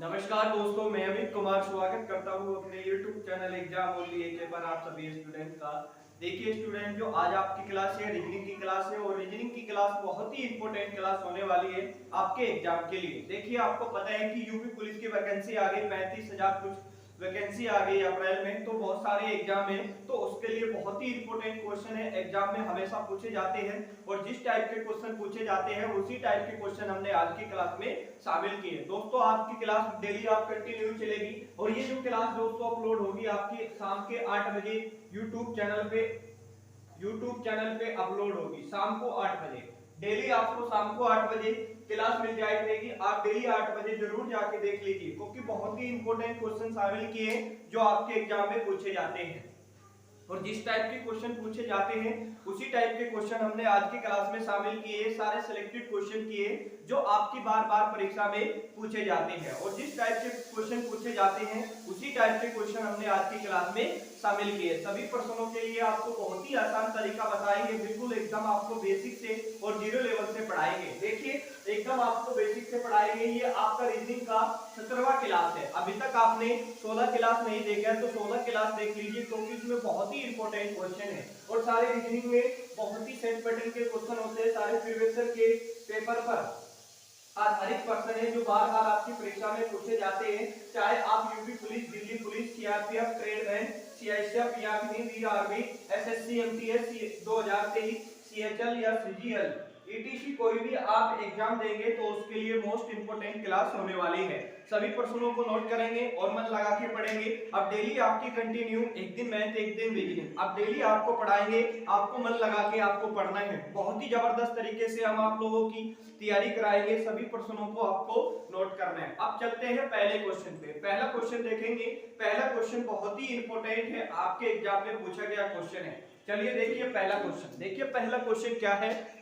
नमस्कार दोस्तों, मैं अमित कुमार स्वागत करता हूं अपने YouTube चैनल एग्जाम ओनली एके पर आप सभी स्टूडेंट का। देखिए स्टूडेंट, जो आज आपकी क्लास है रीजनिंग की क्लास है और रीजनिंग की क्लास बहुत ही इंपॉर्टेंट क्लास होने वाली है आपके एग्जाम के लिए। देखिए आपको पता है कि यूपी पुलिस की वैकेंसी आ गई, 35,000 कुछ वैकेंसी आ गई अप्रैल में, तो बहुत सारे एग्जाम है, तो उसके लिए बहुत ही इंपॉर्टेंट क्वेश्चन है, एग्जाम में हमेशा पूछे जाते हैं और जिस टाइप के क्वेश्चन पूछे जाते हैं उसी टाइप के क्वेश्चन हमने आज की क्लास में शामिल किए। दोस्तों आपकी क्लास डेली आप कंटिन्यू चलेगी और ये जो क्लास दोस्तों अपलोड होगी आपकी शाम के 8 बजे यूट्यूब चैनल पे अपलोड होगी शाम को 8 बजे। डेली आपको शाम को 8 बजे क्लास मिल जाएगी, आप डेली 8 बजे जरूर जाके देख लीजिए क्योंकि बहुत ही इंपॉर्टेंट क्वेश्चन शामिल किए जो आपके एग्जाम में पूछे जाते हैं और जिस टाइप के क्वेश्चन पूछे जाते हैं उसी टाइप के क्वेश्चन हमने आज की क्लास में शामिल किए, सारे सिलेक्टेड क्वेश्चन किए जो आपकी बार बार परीक्षा में पूछे जाते हैं और जिस टाइप के क्वेश्चन पूछे जाते हैं उसी टाइप के क्वेश्चन हमने आज की क्लास में शामिल किए। सभी प्रश्नों के लिए आपको बहुत ही आसान तरीका बताएंगे, बिल्कुल एकदम आपको बेसिक से और जीरो लेवल से पढ़ाएंगे। देखिए एकदम आपको बेसिक से पढ़ाएंगे। ये आपका रीजनिंग का 17वां क्लास है। अभी तक आपने 16 क्लास नहीं देखा है तो 16 क्लास देख लीजिए क्योंकि इसमें बहुत ही इंपॉर्टेंट क्वेश्चन है और सारे रीजनिंग में बहुत ही सेट पैटर्न के क्वेश्चन होते हैं, सारे प्रीवियस ईयर के पेपर पर आधारित क्वेश्चन है जो बार बार आपकी परीक्षा में पूछे जाते हैं। चाहे आप UP police, Delhi police, CRPF, tradesman, CISF या फिर आर्मी, एसएससी, एमटीएस 2023, सीएचएल या सीजीएल ईटीसी कोई भी आप एग्जाम देंगे तो उसके लिए मोस्ट इंपोर्टेंट क्लास होने वाली है। सभी प्रश्नों को नोट करेंगे और मन लगा के पढ़ेंगे। अब डेली आपकी कंटिन्यू, एक दिन मैथ एक दिन रीजनिंग, अब डेली आपको पढ़ाएंगे, आपको मन लगा के आपको पढ़ना है। बहुत ही जबरदस्त तरीके से हम आप लोगों की तैयारी कराएंगे, सभी प्रश्नों को आपको नोट करना है। अब चलते हैं पहले क्वेश्चन पे। पहला क्वेश्चन देखेंगे। पहला क्वेश्चन बहुत ही इंपॉर्टेंट है, आपके एग्जाम में पूछा गया क्वेश्चन है। चलिए देखिए पहला क्वेश्चन। देखिए पहला क्वेश्चन क्या है,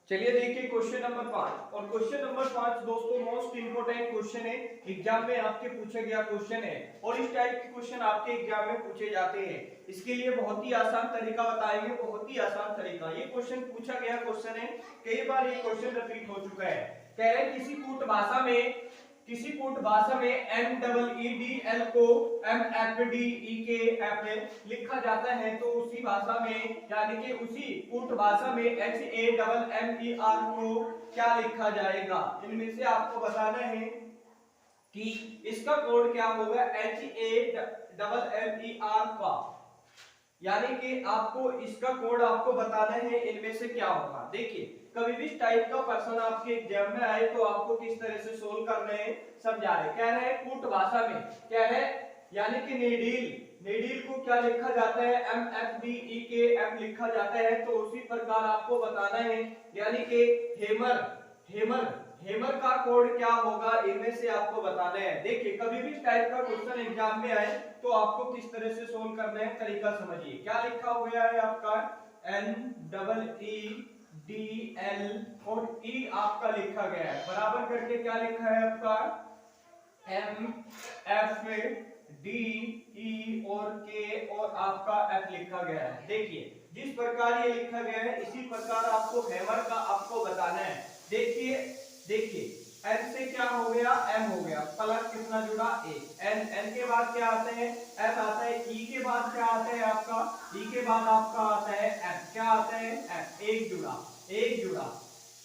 चलिए देखिए क्वेश्चन नंबर 5। और क्वेश्चन नंबर 5 दोस्तों मोस्ट इंपोर्टेंट क्वेश्चन है, एग्जाम में आपके पूछा गया क्वेश्चन है और इस टाइप के क्वेश्चन आपके एग्जाम में पूछे जाते हैं। इसके लिए बहुत ही आसान तरीका बताएंगे, बहुत ही आसान तरीका। ये क्वेश्चन पूछा गया क्वेश्चन है, कई बार ये क्वेश्चन रिपीट हो चुका है। कह रहे किसी कूट भाषा में M double E D L को M F D E K F लिखा जाता है तो उसी भाषा में यानी कि उसी कूट भाषा में H A double M E R को क्या लिखा जाएगा। इनमें से आपको बताना है कि इसका कोड क्या होगा, H A double M E R का, यानी कि आपको इसका कोड आपको बताना है इनमें से क्या होगा। देखिए कभी भी इस टाइप का प्रश्न आपके एग्जाम में आए तो आपको किस तरह से सोल्व करने हैं समझा रहे। कह रहे हैं कूट भाषा में, कह रहे यानी कि नीडील को क्या लिखा जाता है, M F D E K F लिखा जाता है, तो उसी प्रकार आपको बताना है यानी कि हेमर का कोड क्या होगा, इनमें से आपको बताना है। देखिए कभी भी इस टाइप का क्वेश्चन एग्जाम में आए तो आपको किस तरह से सोल्व करना है तरीका समझिए। क्या लिखा हुआ है आपका, N double E D L और ई आपका लिखा गया है, बराबर करके क्या लिखा है आपका, एम एफ डी ई और के और आपका एफ लिखा गया है। देखिए जिस प्रकार ये लिखा गया है इसी प्रकार आपको हैमर का आपको बताना है। देखिए एन से क्या हो गया, एम हो गया, प्लस कितना जुड़ा, एक। एन के बाद क्या आता है, एफ आता है। ई के बाद क्या आता है आपका, ई के बाद आपका आता है एफ, क्या आता है एफ, एक जुड़ा।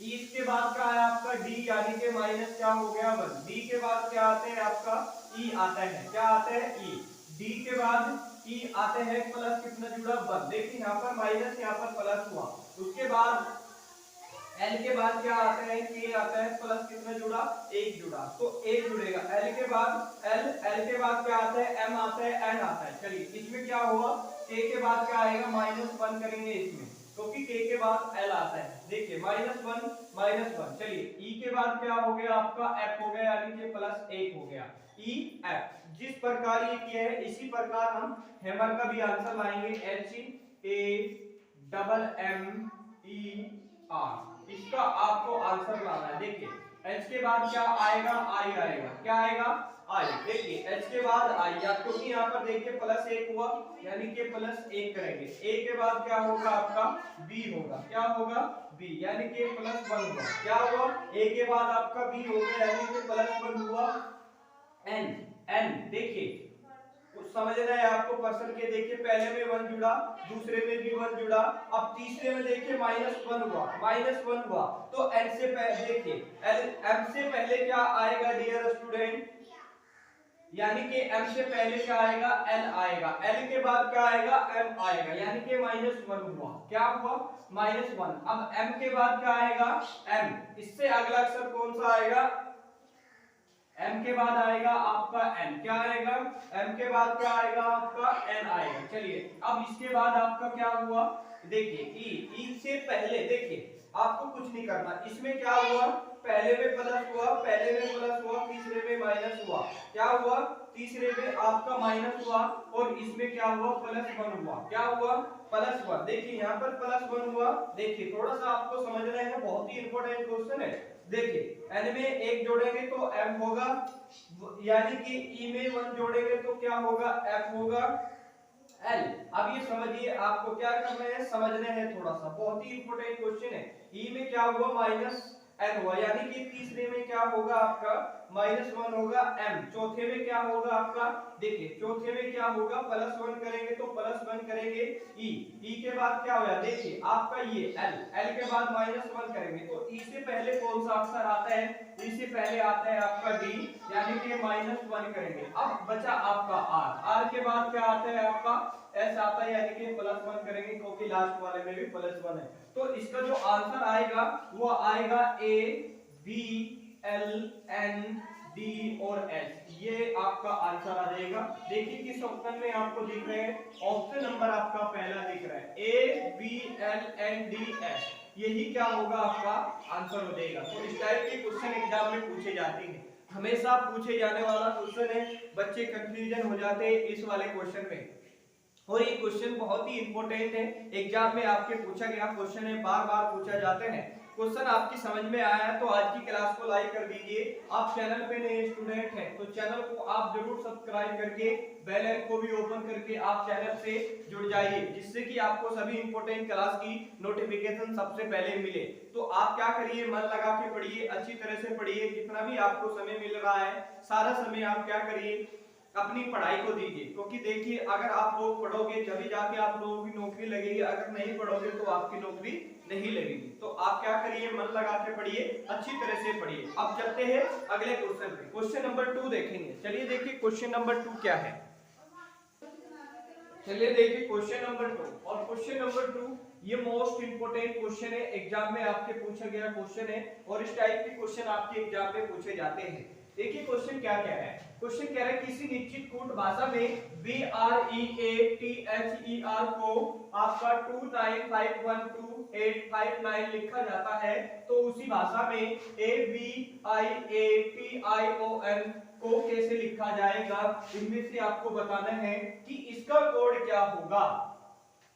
ई के बाद क्या है आपका डी, यानी कि माइनस क्या हो गया 1। डी के बाद क्या आते हैं आपका ई आता है, क्या आता है ई। डी के बाद ई आते हैं, प्लस कितना जुड़ा 1। देखिए यहाँ पर माइनस यहाँ पर प्लस हुआ। उसके बाद एल के बाद क्या आता है, के आता है, प्लस कितना जुड़ा, एक जुड़ा, तो एक जुड़ेगा। एल के बाद क्या आता है, एम आता है, एन आता है। चलिए इसमें क्या हुआ, के बाद क्या आएगा, -1 करेंगे इसमें क्योंकि के के बाद एल आता है। देखिए -1। चलिए ई के बाद क्या हो गया आपका, एफ हो गया, यानी कि +1 हो गया, ई एफ। जिस प्रकार ये किया है इसी प्रकार हम हैमर का भी आंसर लाएंगे, H A double M E R, इसका आपको आंसर लाना है। देखिए एच के बाद क्या आएगा, आई आएगा, क्या आएगा, आई। देखिए h के बाद आई, या क्योंकि यहाँ पर देखिए प्लस 1 हुआ यानी कि प्लस 1 करेंगे। a के बाद क्या होगा आपका b होगा, क्या होगा b, यानी कि प्लस 1 हुआ। क्या हुआ a के बाद आपका b होगा यानी कि प्लस 1 हुआ। n n देखिए कुछ समझना है आपको पर्सन के। देखिए पहले में 1 जुड़ा, दूसरे में भी 1 जुड़ा, अब तीसरे में देखिए -1 हुआ, -1 हुआ। तो n से पहले देखिए m से पहले क्या आएगा डियर स्टूडेंट, यानी कि m से पहले क्या आएगा n आएगा, l के बाद क्या आएगा m आएगा, यानी कि -1 हुआ। क्या हुआ -1। अब m के बाद क्या आएगा m, इससे अगला अक्षर कौन सा आएगा, m के बाद आएगा आपका n, क्या आएगा m के बाद क्या आएगा आपका n आएगा। चलिए अब इसके बाद आपका क्या हुआ, देखिए e से पहले देखिए आपको कुछ नहीं करना, इसमें क्या हुआ पहले में प्लस हुआ, पहले में प्लस हुआ, तीसरे में माइनस हुआ। क्या हुआ तीसरे में आपका माइनस हुआ और इसमें क्या हुआ +1 हुआ। क्या हुआ +1। देखिए यहाँ पर +1 हुआ। देखिए थोड़ा सा आपको समझना है, बहुत ही इंपॉर्टेंट क्वेश्चन है। देखिए n में 1 जोड़ेंगे तो m होगा, यानी कि e में 1 जोड़ेंगे तो क्या होगा f होगा l। अब ये समझिए आपको क्या करना है, समझना है थोड़ा सा, बहुत ही इंपॉर्टेंट क्वेश्चन है। e में क्या हुआ -n हुआ, यानी कि तीसरे में क्या होगा आपका -1 होगा m। चौथे में क्या होगा आपका, देखिए चौथे में क्या होगा +1 करेंगे तो +1 करेंगे e के बाद क्या होगा, देखिए आपका ये l के बाद -1 करेंगे तो e से पहले कौन सा अक्षर आता है, e से पहले आता है आपका d, यानी कि -1 करेंगे। अब बचा आपका r के बाद क्या आता है आपका s आता है, यानी कि +1 करेंगे क्योंकि लास्ट वाले में भी +1 है। तो इसका जो आंसर आएगा वो आएगा a b l n d और s, ये आपका आंसर आ जाएगा। देखिए किस ऑप्शन में आपको दिख रहे हैं, ऑप्शन नंबर आपका पहला दिख रहा है a b l n d s, यही क्या होगा आपका आंसर हो जाएगा। तो इस टाइप के क्वेश्चन एग्जाम में पूछे जाते हैं, हमेशा पूछे जाने वाला क्वेश्चन है, बच्चे कंफ्यूजन हो जाते हैं इस वाले क्वेश्चन में। और ये क्वेश्चन बहुत ही इंपॉर्टेंट है, एग्जाम में आपके पूछा गया क्वेश्चन है, बार बार पूछा जाते हैं। क्वेश्चन आपकी समझ में आया है तो आज की क्लास को लाइक कर दीजिए। आप चैनल पे नए स्टूडेंट हैं तो चैनल को आप जरूर सब्सक्राइब करके बेल आइकन को भी ओपन करके आप चैनल से जुड़ जाइए, जिससे कि आपको सभी इंपॉर्टेंट क्लास की नोटिफिकेशन सबसे पहले मिले। तो आप क्या करिए, मन लगा के पढ़िए, अच्छी तरह से पढ़िए, जितना भी आपको समय मिल रहा है सारा समय आप क्या करिए अपनी पढ़ाई को दीजिए। क्योंकि देखिए अगर आप लोग पढ़ोगे तभी जाके आप लोगों की नौकरी लगेगी, अगर नहीं पढ़ोगे तो आपकी नौकरी नहीं लगेगी। तो आप क्या करिए, मन लगा के पढ़िए, अच्छी तरह से पढ़िए। अब चलते हैं अगले क्वेश्चन पे, क्वेश्चन नंबर 2 देखेंगे। चलिए देखिए क्वेश्चन नंबर 2 क्या है, चलिए देखिए क्वेश्चन नंबर 2। और क्वेश्चन नंबर 2 ये मोस्ट इंपोर्टेंट क्वेश्चन है, एग्जाम में आपके पूछा गया क्वेश्चन है और इस टाइप के क्वेश्चन आपके एग्जाम में पूछे जाते हैं। देखिए क्वेश्चन क्या कह रहा है, क्वेश्चन कह रहा है किसी निश्चित कूट भाषा में BREATHER को आपका 2951285 लिखा जाता है, तो उसी भाषा में ABIATION को कैसे लिखा जाएगा, इनमें से आपको बताना है कि इसका कोड क्या होगा।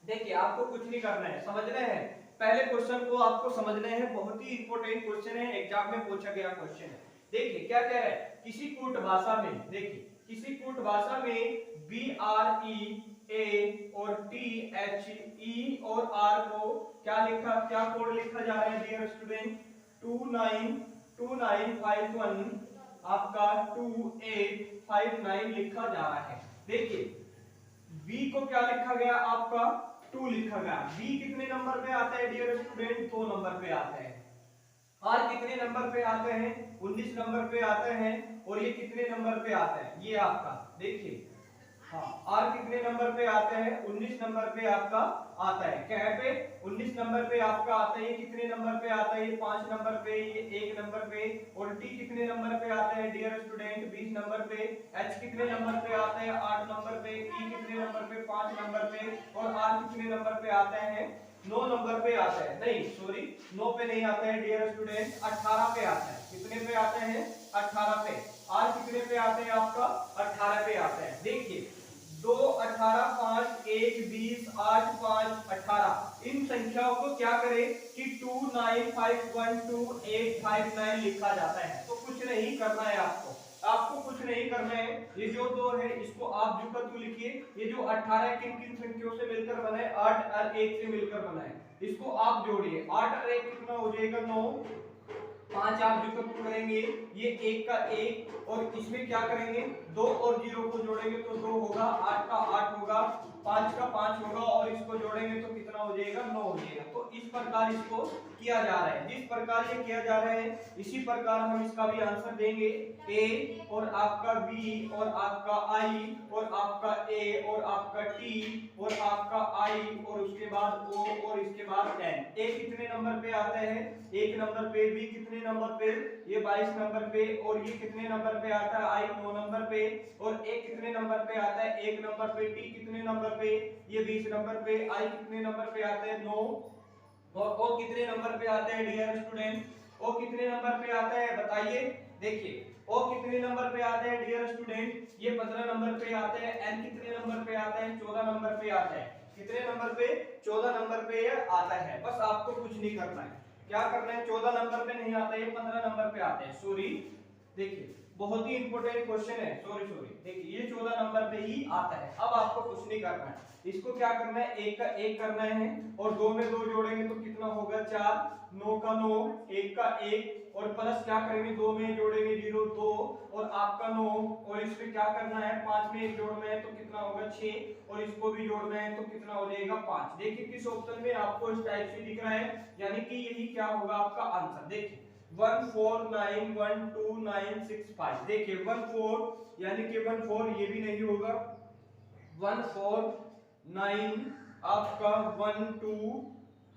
देखिए आपको कुछ नहीं करना है, समझना है, पहले क्वेश्चन को आपको समझना है, बहुत ही इंपॉर्टेंट क्वेश्चन है, एग्जाम में पूछा गया क्वेश्चन है। देखिए क्या कह रहा है, किसी कूट भाषा में, देखिए किसी कूट भाषा में BREA और THE और R को क्या कोड लिखा जा रहा है डियर स्टूडेंट, 292951 आपका 2859 लिखा जा रहा है। देखिए B को क्या लिखा गया आपका 2 लिखा गया। B कितने नंबर पे आता है डियर स्टूडेंट, 2 नंबर पे आता है। R कितने नंबर पे आते हैं, 19 नंबर पे आते हैं। और ये कितने नंबर पे आता है, ये आपका देखिए, हाँ R कितने नंबर पे आते हैं, 19 नंबर पे आपका आता है। क्या पे 19 नंबर पे आपका आता है। ये कितने नंबर पे आता है, ये 5 नंबर पे, ये 1 नंबर पे। और T कितने नंबर पे आता है डियर स्टूडेंट, 20 नंबर पे। H कितने नंबर पे आता है, 8 नंबर पे। E कितने नंबर पे, 5 नंबर पे। और R कितने नंबर पे आता है, 9 नंबर पे आता है, नहीं सॉरी 9 पे नहीं आता है डियर स्टूडेंट, 18 पे आता है। कितने पे आते हैं, 18 पे। R कितने पे आते हैं आपका, 18 पे आते हैं। देखिए 2 18 5 1 20 8 5 18, इन संख्याओं को क्या करें कि 2951285 लिखा जाता है। तो कुछ नहीं करना है आपको, आपको कुछ नहीं करना है, ये जो 2 है इसको आप जो का त्यों लिखिए। ये जो 18 किन किन संख्याओं से मिलकर बना है, 8 और 1 से मिलकर बना है, इसको आप जोड़िए। 8 और 1 कितना हो जाएगा, 9। 5 आप जो का करेंगे, ये 1 का 1 और इसमें क्या करेंगे, 2 और 0 को जोड़ेंगे तो 2 होगा, 8 का 8 होगा, 5 का 5 होगा और इसको जोड़ेंगे तो कितना हो जाएगा, 9 हो जाएगा। तो इस प्रकार इसको किया जा रहा है, जिस प्रकार ये किया जा रहा है इसी प्रकार हम इसका भी आंसर देंगे। A और आपका B और आपका I और आपका A और आपका T और आपका I और उसके बाद O और इसके बाद N। A कितने नंबर पे आता है, 1 नंबर पे। B कितने नंबर पे, ये 22 नंबर पे। और ये कितने नंबर पे आता है, I 9 नंबर पे। और A कितने नंबर पे आता है, 1 नंबर पे। T कितने नंबर पे, ये 20 नंबर पे। I कितने नंबर पे आता है, 9। और O कितने नंबर पे आता है डियर स्टूडेंट, O कितने नंबर पे आता है बताइए। देखिए O कितने नंबर पे आता है डियर स्टूडेंट, ये 15 नंबर पे आता है। N कितने नंबर पे आता है, 14 नंबर पे आता है। कितने नंबर पे, 14 नंबर पे आता है। बस आपको कुछ नहीं करना है, क्या करना है, 14 नंबर पे नहीं आता है, ये 15 नंबर पे आता है। सॉरी, देखिए बहुत ही इंपॉर्टेंट क्वेश्चन है। सॉरी देखिए ये 14 नंबर पे ही आता है। अब आपको कुछ नहीं करना है, इसको क्या करना है, 1 का 1 करना है और 2 में 2 जोड़ेंगे तो कितना होगा, 4। 9 का 9, 1 का 1 और प्लस क्या करेंगे, 2 में जोड़ेंगे 0, 2 और आपका 9 और इसमें क्या करना है, 5 में 1 जोड़ना है तो कितना होगा, 6 और इसको भी जोड़ना है तो कितना हो जाएगा, 5। देखिए किस ऑप्शन में आपको इस टाइप से दिख रहा है, यानी कि यही क्या होगा आपका आंसर। देखिए 14912965, देखिए 14 यानी कि 14 ये भी नहीं होगा, 149 आपका 12,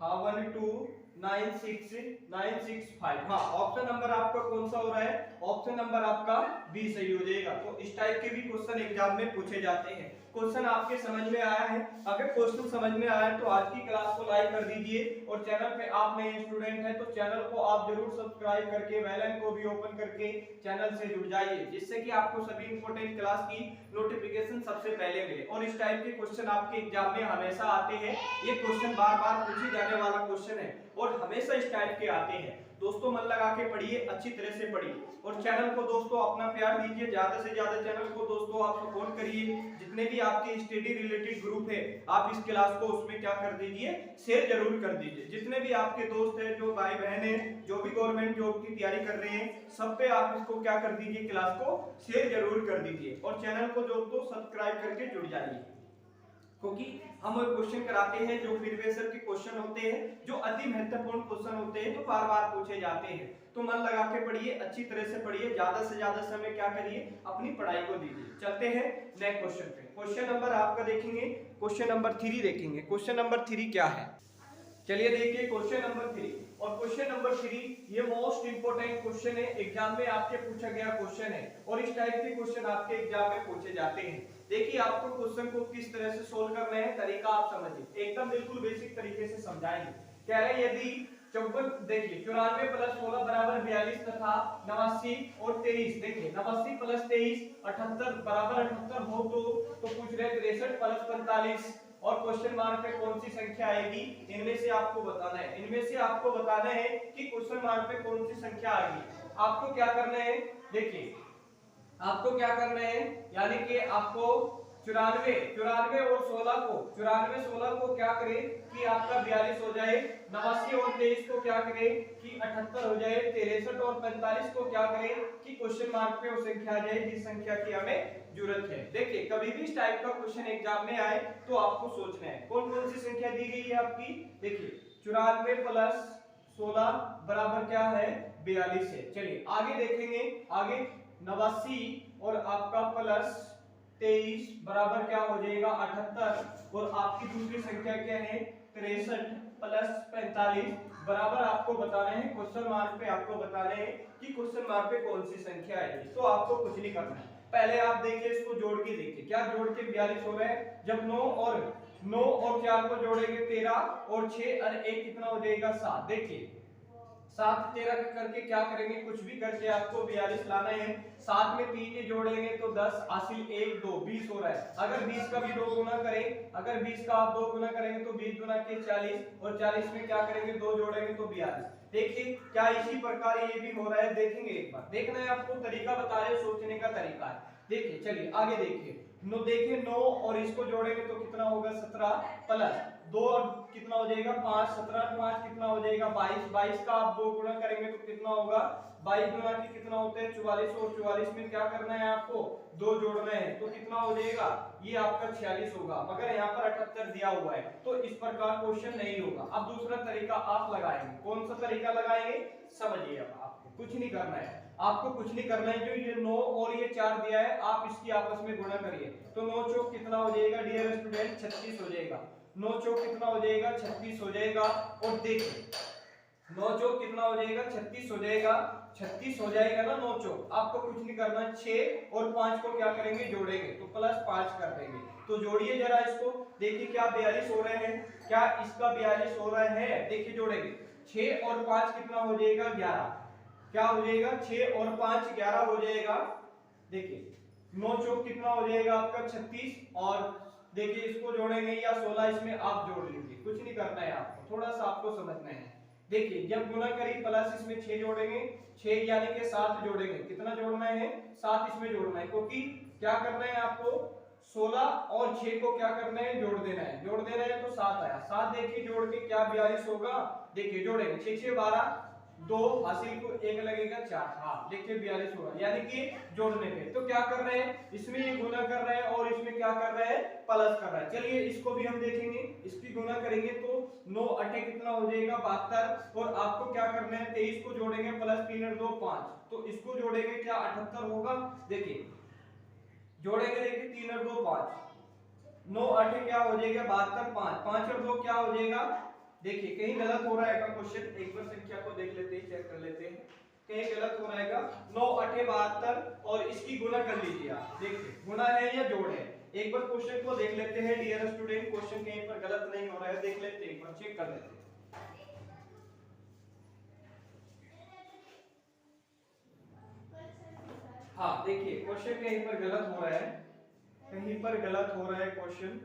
हाँ 12965। हाँ ऑप्शन नंबर आपका कौन सा हो रहा है, ऑप्शन नंबर आपका बी सही हो जाएगा। तो इस टाइप के भी क्वेश्चन एग्जाम में पूछे जाते हैं। क्वेश्चन आपके समझ में आया है, अगर क्वेश्चन समझ में आया है तो आज की क्लास को लाइक कर दीजिए और चैनल पे आप नए स्टूडेंट हैं तो चैनल को आप जरूर सब्सक्राइब करके बेल आइकन को भी ओपन करके चैनल से जुड़ जाइए, जिससे कि आपको सभी इंपॉर्टेंट क्लास की नोटिफिकेशन सबसे पहले मिले। और इस टाइप के क्वेश्चन आपके एग्जाम में हमेशा आते हैं, ये क्वेश्चन बार बार पूछे जाने वाला क्वेश्चन है और हमेशा इस टाइप के आते हैं। दोस्तों मन लगा के पढ़िए, अच्छी तरह से पढ़िए और चैनल को दोस्तों अपना प्यार दीजिए, ज्यादा से ज्यादा चैनल को दोस्तों आप सपोर्ट करिए। जितने भी आपके स्टडी रिलेटेड ग्रुप है आप इस क्लास को उसमें क्या कर दीजिए, शेयर जरूर कर दीजिए। जितने भी आपके दोस्त हैं, जो भाई बहन हैं, जो भी गवर्नमेंट जॉब की तैयारी कर रहे हैं, सब पे आप इसको क्या कर दीजिए, क्लास को शेयर जरूर कर दीजिए और चैनल को दोस्तों सब्सक्राइब करके जुड़ जाइए, क्योंकि हम वो क्वेश्चन कराते हैं जो प्रीवियस ईयर के क्वेश्चन होते हैं, जो अति महत्वपूर्ण क्वेश्चन होते हैं, जो बार बार पूछे जाते हैं। तो मन लगा के पढ़िए, अच्छी तरह से पढ़िए, ज्यादा से ज्यादा समय क्या करिए, अपनी पढ़ाई को दीजिए। चलते हैं नेक्स्ट क्वेश्चन पे। क्वेश्चन नंबर आपका देखेंगे, क्वेश्चन नंबर 3 देखेंगे। क्वेश्चन नंबर 3 क्या है, चलिए देखिए क्वेश्चन नंबर 3। और क्वेश्चन नंबर 3 ये मोस्ट इंपोर्टेंट क्वेश्चन है, एग्जाम में आपके पूछा गया क्वेश्चन है और इस टाइप के क्वेश्चन आपके एग्जाम में पूछे जाते हैं। देखिए आपको क्वेश्चन को किस तरह से सोल्व करना है, तरीका आप समझिए, एकदम बिल्कुल बेसिक तरीके से समझाएंगे। कह रहे हैं यदि 54, देखिए 94 प्लस 16 बराबर 42 तथा 89 और 23, देखिए 89 प्लस 23 78 बराबर 78 हो तो पूछ रहे 63 प्लस 45 और क्वेश्चन मार्क पे कौन सी संख्या आएगी, इनमें से आपको बताना है। इनमें से आपको बताना है कि क्वेश्चन मार्क पे कौन सी संख्या आएगी। आपको क्या करना है, देखिए आपको क्या करना है, यानी कि आपको 94 और 16 को क्या करें कि आपका 42 हो जाए, 89 और 23 को क्या करें कि 78 हो जाए, 63 और 45 को क्या करें कि क्वेश्चन मार्क पे वो संख्या आ जाए जिस संख्या की हमें जरूरत है। देखिए कभी भी इस टाइप का क्वेश्चन एग्जाम में आए तो आपको सोचना है कौन कौन सी संख्या दी गई है आपकी। देखिए 94 प्लस 16 बराबर क्या है, 42 है। चलिए आगे देखेंगे, आगे 89 और आपका प्लस 23 बराबर क्या हो जाएगा, 78 और आपकी दूसरी संख्या क्या है, 63 प्लस 45 बराबर आपको बताना है, क्वेश्चन मार्क पे आपको बताना है कि क्वेश्चन मार्क पे कौन सी संख्या आएगी। तो आपको कुछ नहीं करना है, पहले आप देखिए इसको जोड़ के देखिए, क्या जोड़ के 42 हो रहा है, जब 9 और 4 को जोड़ेंगे 13 और 6 और 1 कितना हो जाएगा, 7। देखिए 7 13 करके क्या करेंगे, कुछ भी करके आपको 42 लाना है। 7 में 3 जोड़ लेंगे तो 10 हासिल 1 2 20 हो रहा है। अगर 20 का भी 2 गुना करें, अगर 20 का आप 2 गुना करेंगे तो 20 गुना के 40, और 40 में क्या करेंगे 2 जोड़ेंगे तो 42। देखिए क्या इसी प्रकार ये भी हो रहा है, देखेंगे एक बार, देखना है आपको, तरीका बता रहे सोचने का तरीका है। देखिए चलिए आगे देखिए, देखिए 9 और इसको जोड़ेंगे तो कितना होगा 17 प्लस 2 और कितना हो जाएगा 5, 17 और 5 कितना हो जाएगा 22, 22 का आप 2 गुना करेंगे तो कितना होगा 22 गुना के कितना होते हैं 44, और 44 में क्या करना है आपको 2 जोड़ना है तो कितना हो जाएगा ये आपका 46 होगा, मगर यहाँ पर 78 दिया हुआ है तो इस प्रकार क्वेश्चन नहीं होगा। अब दूसरा तरीका आप लगाएंगे, कौन सा तरीका लगाएंगे समझिए। अब आपको कुछ नहीं करना है, आपको कुछ नहीं करना है, जो ये 9 और ये 4 दिया है आप इसकी आपस में गुणा करिए तो 9 चौक कितना हो जाएगा डियर स्टूडेंट 36 हो जाएगा, 9 चौक कितना हो जाएगा 36 हो जाएगा। और देखिए 9 चौक कितना हो जाएगा 36 हो जाएगा, 36 हो जाएगा ना 9 चौक, आपको कुछ नहीं करना, 6 और 5 को क्या करेंगे जोड़ेंगे तो प्लस 5 कर देंगे। तो जोड़िए जरा इसको, देखिए क्या 42 हो रहे हैं, क्या इसका 42 हो रहा है, देखिए जोड़ेंगे 6 और 5 कितना हो जाएगा 11, क्या हो जाएगा 6 और 5 11 हो जाएगा। देखिए 9 चौक कितना हो जाएगा आपका 36, और देखिए इसको जोड़ेंगे या 16 इसमें आप जोड़ लीजिए, कुछ नहीं करना है आपको, थोड़ा सा आपको समझना है। देखिए जब गुना करी प्लस इसमें 6 जोड़ेंगे, 6 यानी कि 7 जोड़ेंगे, कितना जोड़ना है 7 इसमें जोड़ना है, क्योंकि क्या करना है आपको 16 और 6 को क्या करना है जोड़ देना है, जोड़ देना है तो 7 आया, 7 देखिए जोड़ के क्या 42 होगा, देखिए जोड़ेंगे 6 6 12, 2 हासिल को 1 लगेगा 4, हाँ देखिए 42 होगा, यानी कि जोड़ने पे तो क्या कर रहे हैं इसमें ये गुना कर रहे हैं और इसमें क्या कर रहे हैं प्लस कर रहा है। चलिए इसको भी हम देखेंगे, इसकी गुना करेंगे तो 9 8 कितना हो जाएगा 72, और आपको क्या करना है 23 को जोड़ेंगे प्लस 3 और 2 5, तो इसको जोड़ेंगे क्या 78 होगा। देखिए जोड़ेंगे, देखिए 3 और 2 5, 9 8 क्या हो जाएगा 72, 5 5 और 2 क्या हो जाएगा, देखिए कहीं गलत हो रहा है का क्वेश्चन, एक बार संख्या को देख लेते हैं, चेक कर लेते हैं कहीं गलत हो रहा है। 9 8 72 और इसकी गुना कर लीजिए आप, देखिए गुना है या जोड़ है, एक बार क्वेश्चन को देख लेते हैं डियर स्टूडेंट, क्वेश्चन कहीं पर गलत नहीं हो रहा है, देख लेते हैं एक बार, चेक कर लेते हैं। हाँ देखिए क्वेश्चन कहीं पर गलत हो रहा है, कहीं पर गलत हो रहा है क्वेश्चन,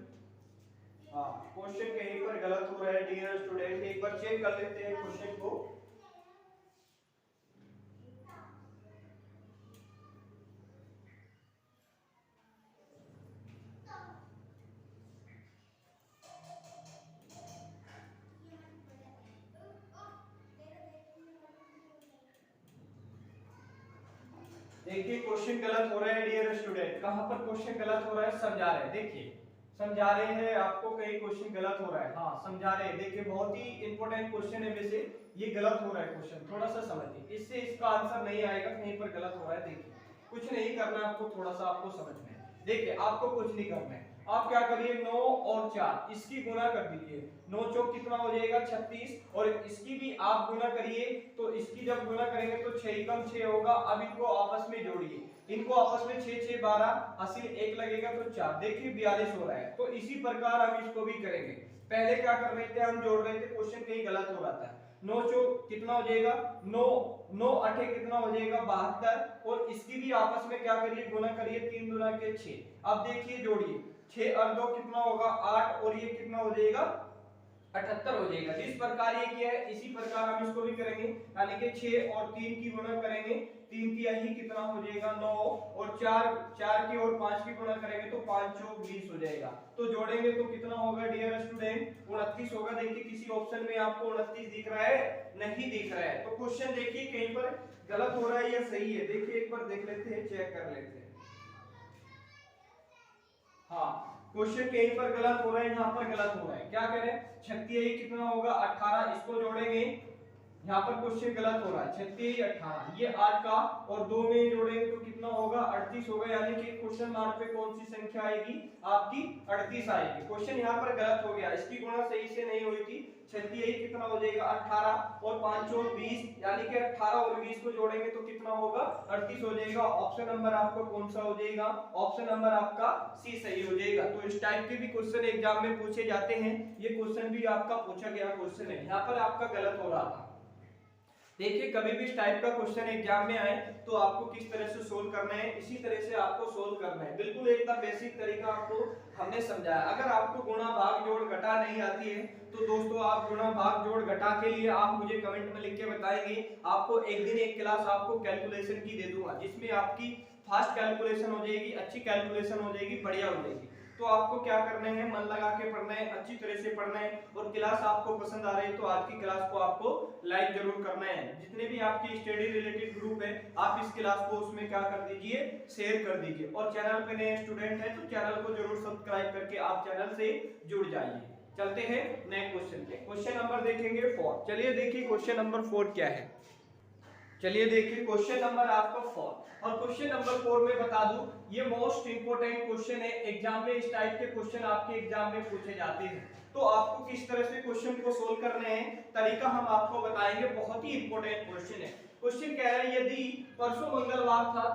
हाँ क्वेश्चन कहीं पर गलत हो रहा है डियर स्टूडेंट, एक बार चेक कर लेते हैं क्वेश्चन को। देखिए क्वेश्चन गलत हो रहा है डियर स्टूडेंट, कहां पर क्वेश्चन गलत हो रहा है समझा रहे हैं, देखिए समझा रहे हैं आपको कहीं क्वेश्चन गलत हो रहा है, हाँ समझा रहे हैं, देखिए बहुत ही इंपॉर्टेंट क्वेश्चन है वैसे, ये गलत हो रहा है क्वेश्चन, थोड़ा सा समझिए, इससे इसका आंसर नहीं आएगा, कहीं पर गलत हो रहा है। देखिए कुछ नहीं करना आपको, थोड़ा सा आपको समझना है, देखिए आपको कुछ नहीं करना है, आप क्या करिए 9 और 4 इसकी गुना कर दीजिए, 9 चौक कितना हो जाएगा 36, और इसकी भी आप गुना करिए, तो इसकी जब गुना करेंगे तो 6 कम 6 होगा। अब इनको आपस में जोड़िए, इनको आपस में 6 6 12 हासिल 1 लगेगा तो 4, देखिए 42 हो रहा है। तो इसी प्रकार हम इसको भी करेंगे, पहले क्या कर रहे थे हम जोड़ रहे थे, क्वेश्चन कहीं गलत हो रहा था। 9 चौक कितना हो जाएगा 9 9 8 कितना हो जाएगा 72, और इसकी भी आपस में क्या करिए गुना करिए, 3 गुना के 6। अब देखिए जोड़िए 6 और 2 कितना होगा 8, और ये कितना हो जाएगा 78 हो जाएगा। जिस प्रकार ये किया है इसी प्रकार हम इसको भी करेंगे, यानी कि 6 और 3 की गुणा करेंगे, 3 की यही कितना हो जाएगा 9, और 4 की और 5 की गुणा करेंगे तो 5 चौक 20 हो जाएगा। तो जोड़ेंगे तो कितना होगा डियर स्टूडेंट 29 होगा। देखिए किसी ऑप्शन में आपको 29 दिख रहा है, नहीं दिख रहा है, तो क्वेश्चन देखिए कहीं पर गलत हो रहा है या सही है, देखिए एक बार देख लेते हैं, चेक कर लेते हैं। हाँ क्वेश्चन कहीं पर गलत हो रहा है, यहाँ पर गलत हो रहा है, क्या कह रहे हैं 36 कितना होगा 18, इसको जोड़ेंगे, यहाँ पर क्वेश्चन गलत हो रहा है, 36 18 ये 8 का और 2 में जोड़ेंगे तो कितना होगा 38 होगा, यानी कि क्वेश्चन मार्क पे कौन सी संख्या आएगी आपकी 38 आएगी। क्वेश्चन यहाँ पर गलत हो गया, इसकी गुणा सही से नहीं हुई थी, 36 कितना हो जाएगा 18 और 5 और 20, यानी कि 18 और 20 को जोड़ेंगे तो कितना होगा 38 हो जाएगा। ऑप्शन नंबर आपका कौन सा हो जाएगा, ऑप्शन नंबर आपका सी सही हो जाएगा। तो इस टाइप के भी क्वेश्चन एग्जाम में पूछे जाते हैं, ये क्वेश्चन भी आपका पूछा गया क्वेश्चन है, यहाँ पर आपका गलत हो रहा था। देखिए कभी भी इस टाइप का क्वेश्चन एग्जाम में आए तो आपको किस तरह से सोल्व करना है, इसी तरह से आपको सोल्व करना है। बिल्कुल एकदम बेसिक तरीका आपको हमने समझाया। अगर आपको गुणा भाग जोड़ घटा नहीं आती है तो दोस्तों आप गुणा भाग जोड़ घटा के लिए आप मुझे कमेंट में लिख के बताएंगे। आपको एक दिन एक क्लास आपको कैलकुलेशन की दे दूंगा, जिसमें आपकी फास्ट कैलकुलेशन हो जाएगी, अच्छी कैलकुलेशन हो जाएगी, बढ़िया हो जाएगी। तो आपको क्या करना है, मन लगा के पढ़ना है, अच्छी तरह से पढ़ना है। और क्लास आपको पसंद आ रही है तो आज की क्लास को आपको लाइक जरूर करना है। जितने भी आपकी स्टडी रिलेटेड ग्रुप है आप इस क्लास को उसमें क्या कर दीजिए, शेयर कर दीजिए। और चैनल पे नए स्टूडेंट है तो चैनल को जरूर सब्सक्राइब करके आप चैनल से जुड़ जाइए। चलते हैं नए क्वेश्चन पे। क्वेश्चन नंबर देखेंगे 4। चलिए देखिए क्वेश्चन नंबर 4 क्या है। चलिए देखिए क्वेश्चन नंबर आपका 4। और क्वेश्चन नंबर 4 में बता दूं ये मोस्ट इंपोर्टेंट क्वेश्चन है। एग्जाम में इस टाइप के क्वेश्चन आपके एग्जाम में पूछे जाते हैं। तो आपको किस तरह से क्वेश्चन को सोल्व करने हैं तरीका हम आपको बताएंगे। बहुत ही इंपोर्टेंट क्वेश्चन है। क्वेश्चन कह रहा है यदि परसों मंगलवार था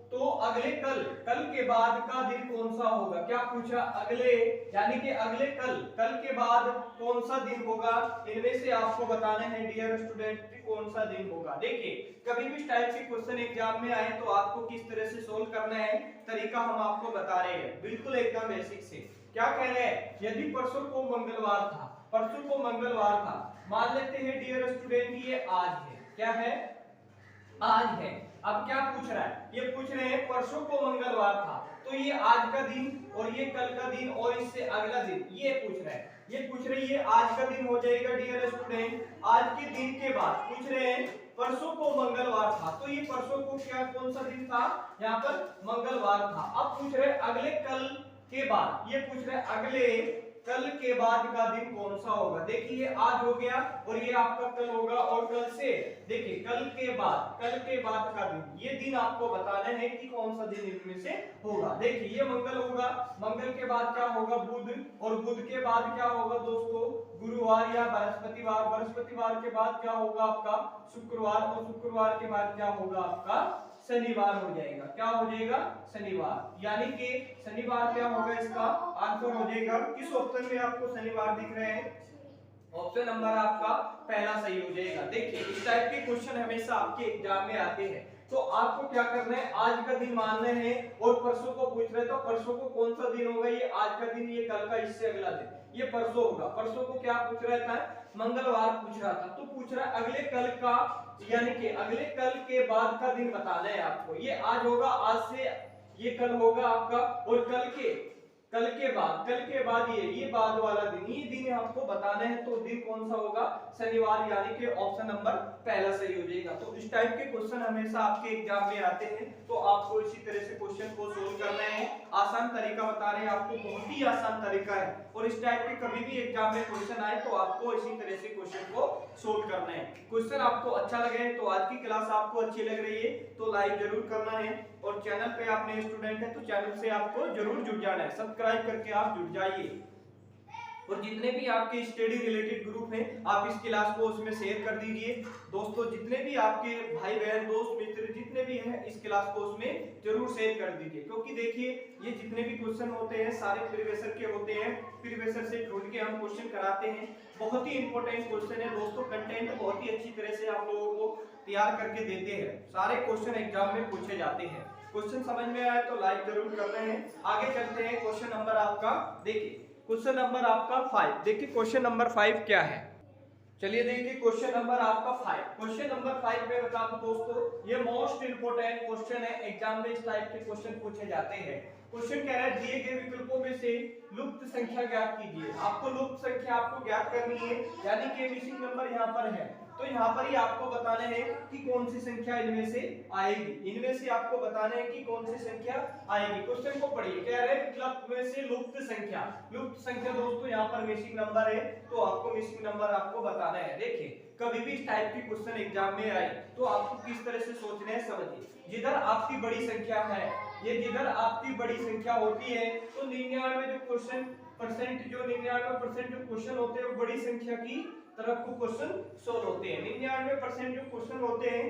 तो अगले कल के बाद का दिन कौन सा होगा। क्या पूछा, अगले यानी कि अगले कल के बाद कौन सा दिन होगा, इनमें से आपको बताना है डियर स्टूडेंट कौन सा दिन होगा। देखिए कभी भी इस टाइप के क्वेश्चन एग्जाम में आए तो आपको किस तरह से सोल्व करना है तरीका हम आपको बता रहे हैं, बिल्कुल एकदम बेसिक से। क्या कह रहे हैं, यदि परसों को मंगलवार था, परसों को मंगलवार था, मान लेते हैं डियर स्टूडेंट ये आज है, क्या है, आज है। अब क्या पूछ रहा है, ये पूछ रहे हैं परसों को मंगलवार था तो ये आज का दिन और ये कल का दिन और इससे अगला दिन, ये पूछ रहा है। ये पूछ रहे हैं ये आज का दिन हो जाएगा डियर स्टूडेंट, आज के दिन के बाद पूछ रहे हैं परसों को मंगलवार था तो ये परसों को क्या कौन सा दिन था, यहाँ पर मंगलवार था। अब पूछ रहे अगले कल के बाद, ये पूछ रहे अगले कल के बाद का दिन कौन सा होगा। देखिए आज हो गया और ये आपका कल होगा और कल से देखिए कल के बाद का दिन, ये दिन आपको बताना है कि कौन सा दिन इनमें से होगा। देखिए ये मंगल होगा, मंगल के बाद क्या होगा बुध, और बुध के बाद क्या होगा दोस्तों गुरुवार या बृहस्पतिवार, बृहस्पतिवार के बाद क्या होगा आपका शुक्रवार, और शुक्रवार के बाद क्या होगा आपका शनिवार हो जाएगा। क्या हो जाएगा, शनिवार। यानी कि शनिवार क्या होगा, इसका आंसर हो जाएगा। किस ऑप्शन में आपको शनिवार दिख रहे हैं, ऑप्शन नंबर आपका पहला सही हो जाएगा। देखिए इस टाइप के क्वेश्चन हमेशा आपके एग्जाम में आते हैं। तो आपको क्या करना है, आज का दिन मानना है और परसों को पूछ रहे तो परसों को कौन सा दिन होगा, ये आज का दिन, ये कल का, इससे अगला दिन, ये परसों होगा। परसों को क्या पूछ रहा था, मंगलवार पूछ रहा था, तो पूछ रहा है अगले कल का, यानी कि अगले कल के बाद का दिन बताना है आपको। ये आज होगा, आज से ये कल होगा आपका, और कल के बाद ये बाद वाला दिन, ये दिन आपको बताना है। तो दिन कौन सा होगा, शनिवार, यानी कि ऑप्शन नंबर पहला सही हो जाएगा। तो इस टाइप के क्वेश्चन हमेशा आपके एग्जाम में आते हैं तो आपको इसी तरह से क्वेश्चन को सोल्व करना है। आसान तरीका बता रहे हैं आपको, बहुत ही आसान तरीका है। और इस टाइप के कभी भी एग्जाम में क्वेश्चन आए तो आपको इसी तरह से क्वेश्चन को सोल्व करना है। क्वेश्चन आपको अच्छा लगे तो आज की क्लास आपको अच्छी लग रही है तो लाइक जरूर करना है, और चैनल पे आप नए स्टूडेंट हैं तो चैनल से आपको जरूर जुड़ जाना है, सब्सक्राइब करके आप जुड़ जाइए। और जितने भी आपके स्टडी रिलेटेड ग्रुप हैं आप इस क्लास को उसमें शेयर कर दीजिए। दोस्तों जितने भी आपके भाई बहन दोस्त मित्र जितने भी हैं इस क्लास को उसमें जरूर शेयर कर दीजिए, क्योंकि देखिए ये जितने भी क्वेश्चन होते हैं सारे प्रीवियस के होते हैं, प्रीवियस से ढूंढ के हम क्वेश्चन कराते हैं। बहुत ही इंपॉर्टेंट क्वेश्चन है दोस्तों, कंटेंट बहुत ही अच्छी तरह से आप लोगों को तैयार करके देते हैं। सारे क्वेश्चन एग्जाम में पूछे जाते हैं। क्वेश्चन समझ में आया तो लाइक जरूर करना है। आगे चलते हैं, क्वेश्चन नंबर आपका देखिए, क्वेश्चन नंबर आपका 5। देखिए क्वेश्चन नंबर 5 क्या है। चलिए देखिए क्वेश्चन नंबर आपका 5। क्वेश्चन नंबर 5 में बता दूं दोस्तों ये मोस्ट इंपोर्टेंट क्वेश्चन है, एग्जाम में इस टाइप के क्वेश्चन पूछे जाते हैं। क्वेश्चन कह रहा है दिए गए विकल्पों में से लुप्त संख्या ज्ञात कीजिए। आपको लुप्त संख्या आपको ज्ञात करनी है, यानी कि मिसिंग नंबर यहाँ पर है तो यहाँ पर ही आपको बताना है कि कौन सी संख्या इनमें से आएगी। इनमें से आपको बताना है कि कौन सी संख्या आएगी। क्वेश्चन को पढ़िए, कह रहे हैं विकल्प में से लुप्त संख्या। लुप्त संख्या दोस्तों यहाँ पर मिसिंग नंबर है तो आपको मिसिंग नंबर आपको बताना है। देखिए कभी भी इस टाइप की क्वेश्चन एग्जाम में आए तो आपको किस तरह से सोचना है समझिए। जिधर आपकी बड़ी संख्या है, ये जिधर आपकी बड़ी संख्या होती है तो 99 जो क्वेश्चन परसेंट जो 99% जो क्वेश्चन होते हैं वो बड़ी संख्या की तरफ को क्वेश्चन सोल्व होते हैं। 99% जो क्वेश्चन होते हैं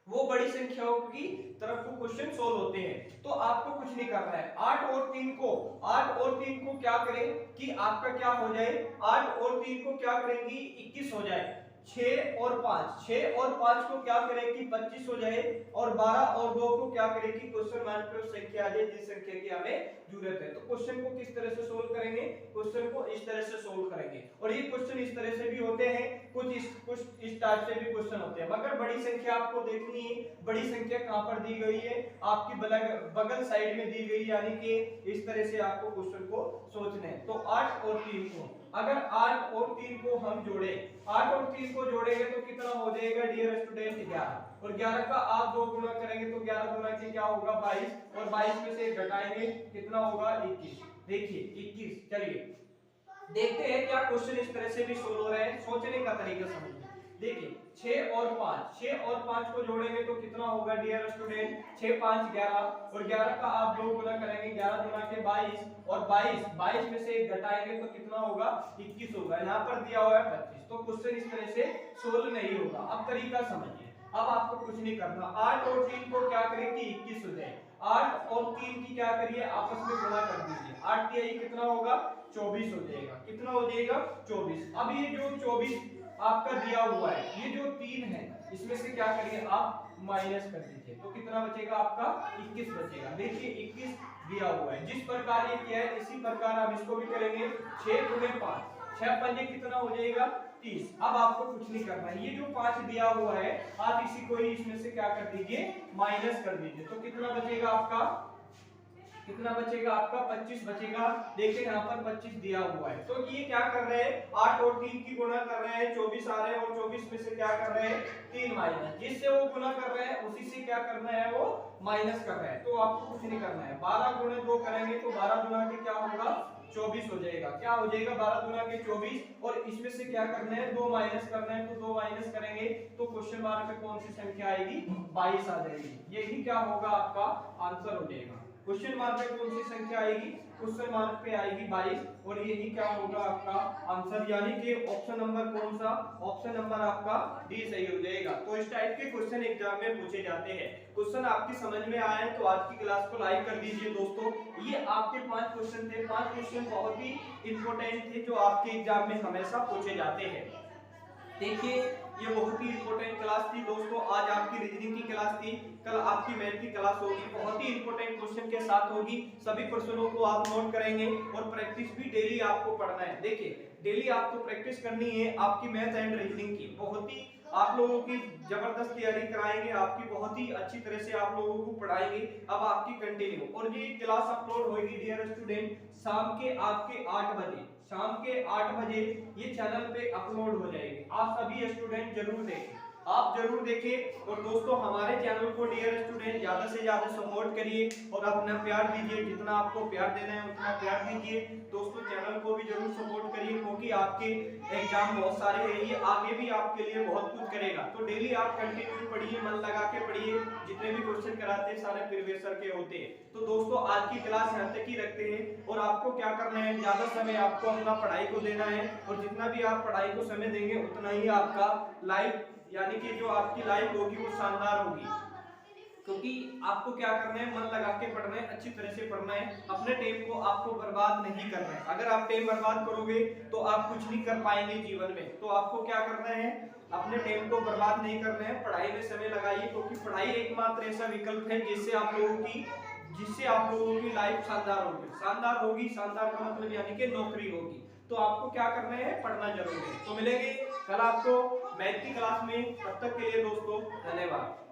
वो बड़ी संख्याओं की तरफ को क्वेश्चन सोल्व होते हैं। तो आपको कुछ नहीं करना है, 8 और 3 को क्या करें कि आपका क्या हो जाए, 8 और 3 को क्या करेंगी 21 हो जाए। 6 और 5 को क्या करेगी 25 हो जाए, और 12 और 2 को क्या करेगी क्वेश्चन मार्क पे संख्या आ जाए जिस संख्या की हमें जरूरत है। तो क्वेश्चन को किस तरह से सोल्व करेंगे, क्वेश्चन को इस तरह से सोल्व करेंगे। और ये क्वेश्चन इस तरह से भी होते हैं, कुछ इस टाइप से भी क्वेश्चन होते हैं। मगर बड़ी संख्या आपको देखनी है, बड़ी संख्या कहां पर दी गई है, आपकी बगल साइड में दी गई, यानी कि इस तरह से आपको क्वेश्चन को सोचना है। तो 8 और 3 को, अगर 8 और 3 को हम जोड़े, 8 और 3 को जोड़ेंगे तो कितना हो जाएगा डियर स्टूडेंट 11, और 11 का आप 2 गुना करेंगे तो 11 गुना के क्या होगा 22, और 22 में से घटाएंगे कितना होगा 21। देखिए 21। चलिए देखते हैं क्या क्वेश्चन इस तरह से भी सोल्व हो रहे हैं, सोचने का तरीका समझिए। देखिए 6 और 5 को जोड़ेंगे तो कितना होगा डियर स्टूडेंट 6 5 11, और 11 का आप 2 गुना करेंगे 11 गुना के 22, और 22 में से 1 घटाएंगे तो कितना होगा 21 होगा। यहाँ पर दिया हुआ है 25। तो क्वेश्चन इस तरह से सोल्व नहीं होगा। अब तरीका समझिए, अब आपको कुछ नहीं करना, 8 और 3 को क्या करें कि 21 हो जाए, 8 और 3 की क्या करिए आपस में गुणा कर दीजिए, 8 तिहाई कितना होगा 24 हो जाएगा, कितना हो जाएगा 24। अब ये जो 24 आपका दिया हुआ है, ये जो 3 है इसमें से क्या करिए आप माइनस कर दीजिए, तो कितना बचेगा आपका 21 बचेगा। देखिए 21 दिया हुआ है, जिस प्रकार ये किया है इसी प्रकार हम इसको भी करेंगे। 6 गुणे 5, 6 पंजे कितना हो जाएगा 30। अब आपको कुछ नहीं करना है, ये जो 5 दिया हुआ है आप इसी को ही इसमें से क्या कर दीजिए माइनस कर दीजिए, तो कितना बचेगा आपका, कितना बचेगा आपका 25 बचेगा। देखिए यहाँ पर 25 दिया हुआ है, तो ये क्या कर रहे हैं 8 और 3 की गुणा कर रहे हैं, 24 आ रहे हैं, और 24 में से क्या कर रहे हैं 3 माइनस, जिससे वो गुणा कर रहे हैं उसी से क्या करना है वो माइनस कर रहे हैं। तो आपको कुछ नहीं करना है, 12 गुणे 2 करेंगे तो 12 गुना के क्या होगा 24 हो जाएगा, क्या हो जाएगा 12 गुना के 24, और इसमें से क्या करना है 2 माइनस करना है, तो 2 माइनस करेंगे तो क्वेश्चन मार्क पे कौन सी संख्या आएगी 22 आ जाएगी। यही क्या होगा आपका आंसर हो जाएगा। क्वेश्चन मार्क पे कौन सी संख्या आएगी, क्वेश्चन मार्क पे आएगी 22, और यही क्या होगा आपका आंसर, यानी कि ऑप्शन नंबर कौन सा, ऑप्शन नंबर आपका डी सही हो जाएगा। तो इस टाइप के क्वेश्चन एग्जाम में पूछे जाते हैं। क्वेश्चन आपकी समझ में आए तो आज की क्लास को लाइक कर दीजिए दोस्तों। ये आपके 5 क्वेश्चन थे, 5 क्वेश्चन बहुत ही इंपॉर्टेंट थे जो आपके एग्जाम में हमेशा पूछे जाते हैं। देखिए ये बहुत ही इंपॉर्टेंट क्लास थी दोस्तों, आज आपकी रीजनिंग की क्लास थी, कल आपकी मैथ की क्लास होगी, बहुत ही इंपॉर्टेंट क्वेश्चन के साथ होगी। सभी क्वेश्चनों को आप नोट करेंगे और प्रैक्टिस भी डेली आपको पढ़ना है। देखिए डेली आपको प्रैक्टिस करनी है आपकी मैथ एंड रीजनिंग की, बहुत ही आप लोगों की जबरदस्त तैयारी कराएंगे, आपकी बहुत ही अच्छी तरह से आप लोगों को पढ़ाएंगे। अब आपकी कंटिन्यू, और ये क्लास अपलोड होगी डियर स्टूडेंट शाम के आपके 8 बजे, शाम के 8 बजे ये चैनल पे अपलोड हो जाएगी। आप सभी स्टूडेंट जरूर देखें, आप जरूर देखें। और दोस्तों हमारे चैनल को डियर स्टूडेंट ज्यादा से ज्यादा सपोर्ट करिए और अपना प्यार दीजिए, जितना आपको प्यार देना है उतना प्यार दीजिए। दोस्तों चैनल को भी जरूर सपोर्ट करिए, क्योंकि आपके एग्जाम बहुत सारे हैं, ये आगे भी आपके लिए बहुत कुछ करेगा। तो डेली आप कंटिन्यू पढ़िए, मन लगा के पढ़िए, जितने भी क्वेश्चन कराते हैं सारे प्रीवियस सर के होते हैं। तो दोस्तों आज की क्लास यहाँ तक ही रखते हैं, और आपको क्या करना है ज्यादा समय आपको अपना पढ़ाई को देना है, और जितना भी आप पढ़ाई को समय देंगे उतना ही आपका लाइफ यानी कि जो आपकी लाइफ होगी वो शानदार होगी। क्योंकि आपको क्या करना है मन लगा के पढ़ना है, अच्छी तरह से पढ़ना है, अपने टाइम को आपको बर्बाद नहीं करना है। अगर आप टाइम बर्बाद करोगे तो आप कुछ नहीं कर पाएंगे जीवन में। तो आपको क्या करना है अपने टाइम को बर्बाद नहीं करना है, पढ़ाई में समय लगाइए, क्योंकि पढ़ाई एकमात्र ऐसा विकल्प है जिससे आप लोगों की लाइफ शानदार होगी। शानदार होगी, शानदार का मतलब यानी कि नौकरी होगी। तो आपको क्या करना है पढ़ना जरूरी है। तो मिलेंगे कल आपको मैथ की क्लास में, तब तक के लिए दोस्तों धन्यवाद।